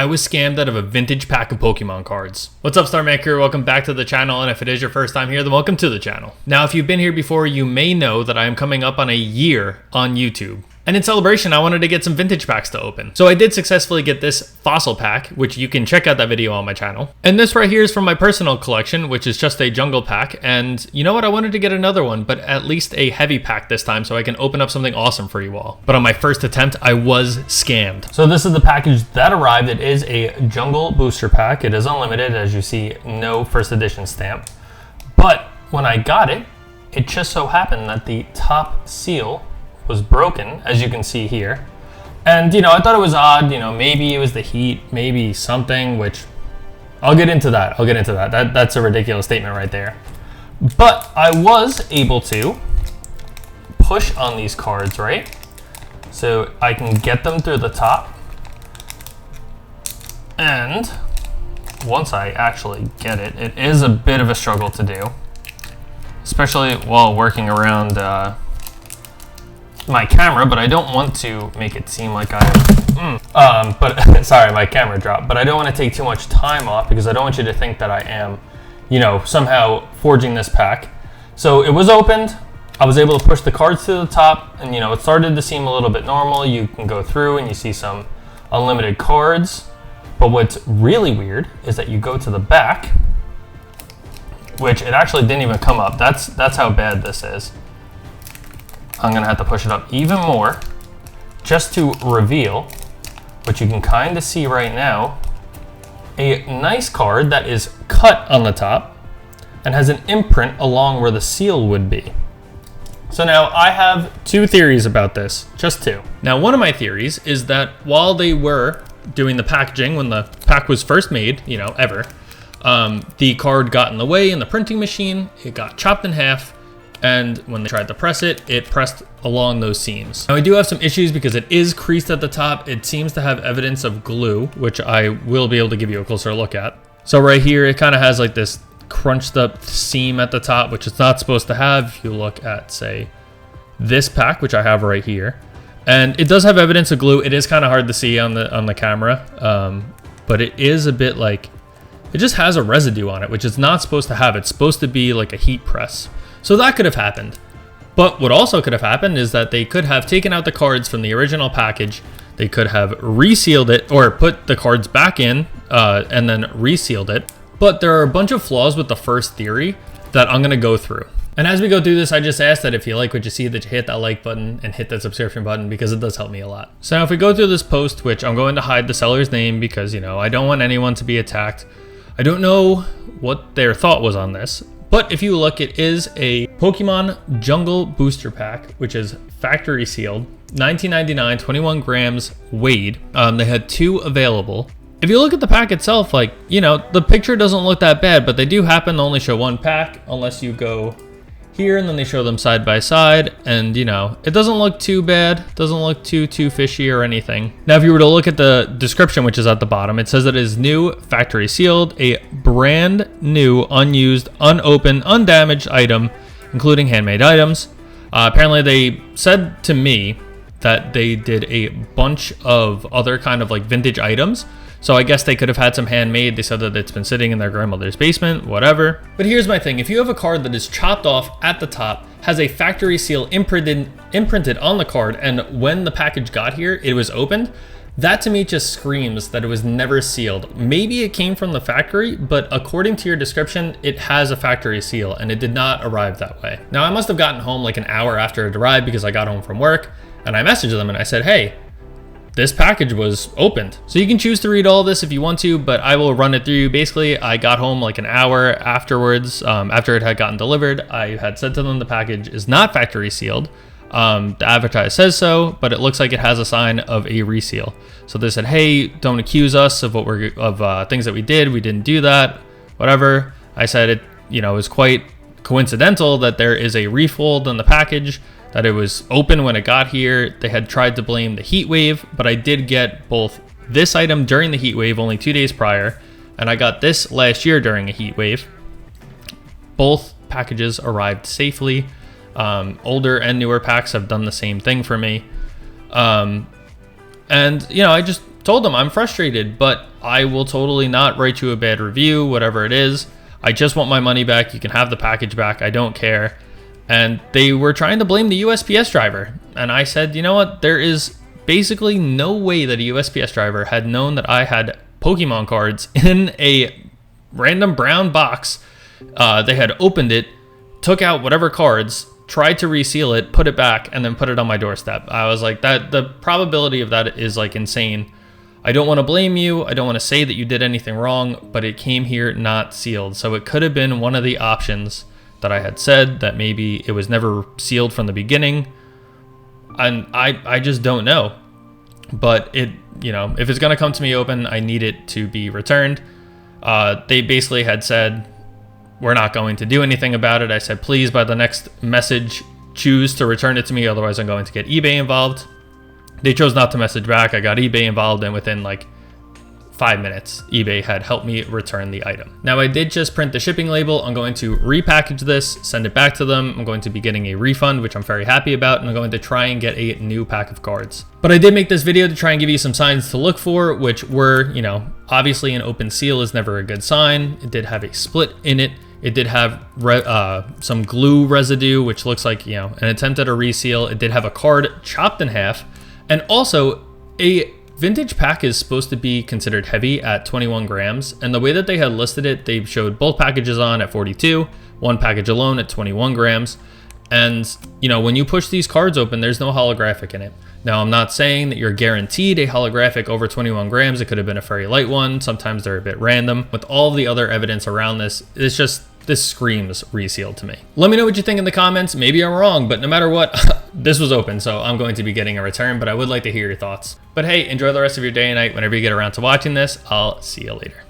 I was scammed out of a vintage pack of Pokemon cards. What's up, Star Maker? Welcome back to the channel, and if it is your first time here, then welcome to the channel. Now, if you've been here before, you may know that I am coming up on a year on YouTube. And in celebration, I wanted to get some vintage packs to open. So I did successfully get this fossil pack, which you can check out that video on my channel. And this right here is from my personal collection, which is just a jungle pack. And you know what? I wanted to get another one, but at least a heavy pack this time so I can open up something awesome for you all. But on my first attempt, I was scammed. So this is the package that arrived. It is a jungle booster pack. It is unlimited, as you see, no first edition stamp. But when I got it, it just so happened that the top seal was broken, as you can see here. And I thought it was odd, maybe it was the heat, maybe something, which I'll get into that. That's a ridiculous statement right there. But I was able to push on these cards, right? So I can get them through the top. And once I actually get it, it is a bit of a struggle to do, especially while working around my camera, but I don't want to make it seem like but sorry, my camera dropped, but I don't want to take too much time off because I don't want you to think that I am, somehow forging this pack. So it was opened, I was able to push the cards to the top, and it started to seem a little bit normal. You can go through and you see some unlimited cards, but what's really weird is that you go to the back, which it actually didn't even come up. That's how bad this is. I'm gonna have to push it up even more just to reveal, which you can kind of see right now, a nice card that is cut on the top and has an imprint along where the seal would be. So now I have two theories about this, just two. Now, one of my theories is that while they were doing the packaging, when the pack was first made, ever, the card got in the way in the printing machine, it got chopped in half, and when they tried to press it, it pressed along those seams. Now I do have some issues because it is creased at the top. It seems to have evidence of glue, which I will be able to give you a closer look at. So right here, it kind of has like this crunched up seam at the top, which it's not supposed to have. If you look at, say, this pack, which I have right here, and it does have evidence of glue. It is kind of hard to see on the camera, but it is a bit like, it just has a residue on it, which it's not supposed to have. It's supposed to be like a heat press. So that could have happened. But what also could have happened is that they could have taken out the cards from the original package. They could have resealed it or put the cards back in and then resealed it. But there are a bunch of flaws with the first theory that I'm going to go through. And as we go through this, I just ask that if you like what you see, that you hit that like button and hit that subscription button because it does help me a lot. So now if we go through this post, which I'm going to hide the seller's name because, I don't want anyone to be attacked. I don't know what their thought was on this. But if you look, it is a Pokemon Jungle Booster Pack, which is factory sealed, $19.99, 21 grams weighed. They had two available. If you look at the pack itself, the picture doesn't look that bad, but they do happen to only show one pack unless you go here and then they show them side by side, and it doesn't look too bad, doesn't look too fishy or anything. Now if you were to look at the description, which is at the bottom, it says it is new, factory sealed, a brand new, unused, unopened, undamaged item, including handmade items. Apparently they said to me that they did a bunch of other kind of like vintage items. So I guess they could have had some handmade. They said that it's been sitting in their grandmother's basement, whatever. But here's my thing. If you have a card that is chopped off at the top, has a factory seal imprinted on the card, and when the package got here, it was opened, that to me just screams that it was never sealed. Maybe it came from the factory, but according to your description, it has a factory seal and it did not arrive that way. Now I must have gotten home like an hour after it arrived because I got home from work and I messaged them and I said, hey, this package was opened. So you can choose to read all this if you want to, but I will run it through you. Basically, I got home like an hour afterwards, after it had gotten delivered. I had said to them the package is not factory sealed. The advertise says so, but it looks like it has a sign of a reseal. So they said, hey, don't accuse us of things that we did. We didn't do that, whatever. I said it, it was quite coincidental that there is a refold on the package, that it was open when it got here. They had tried to blame the heat wave, but I did get both this item during the heat wave only 2 days prior, and I got this last year during a heat wave. Both packages arrived safely. Older and newer packs have done the same thing for me. And I just told them I'm frustrated, but I will totally not write you a bad review, whatever it is. I just want my money back. You can have the package back. I don't care. And they were trying to blame the USPS driver. And I said, you know what? There is basically no way that a USPS driver had known that I had Pokemon cards in a random brown box. They had opened it, took out whatever cards, tried to reseal it, put it back, and then put it on my doorstep. I was like, that the probability of that is like insane. I don't want to blame you. I don't want to say that you did anything wrong, but it came here not sealed. So it could have been one of the options that I had said, that maybe it was never sealed from the beginning. And I just don't know. But it, you know, if it's going to come to me open, I need it to be returned. They basically had said, we're not going to do anything about it. I said, please, by the next message, choose to return it to me. Otherwise, I'm going to get eBay involved. They chose not to message back. I got eBay involved, and within like 5 minutes, eBay had helped me return the item. Now, I did just print the shipping label. I'm going to repackage this, send it back to them. I'm going to be getting a refund, which I'm very happy about, and I'm going to try and get a new pack of cards. But I did make this video to try and give you some signs to look for, which were, you know, obviously an open seal is never a good sign. It did have a split in it. It did have some glue residue, which looks like, you know, an attempt at a reseal. It did have a card chopped in half. And also, a vintage pack is supposed to be considered heavy at 21 grams. And the way that they had listed it, they showed both packages on at 42, one package alone at 21 grams. And, you know, when you push these cards open, there's no holographic in it. Now, I'm not saying that you're guaranteed a holographic over 21 grams. It could have been a very light one. Sometimes they're a bit random. With all the other evidence around this, it's just, this screams resealed to me. Let me know what you think in the comments. Maybe I'm wrong, but no matter what, this was open, so I'm going to be getting a return, but I would like to hear your thoughts. But hey, enjoy the rest of your day and night. Whenever you get around to watching this, I'll see you later.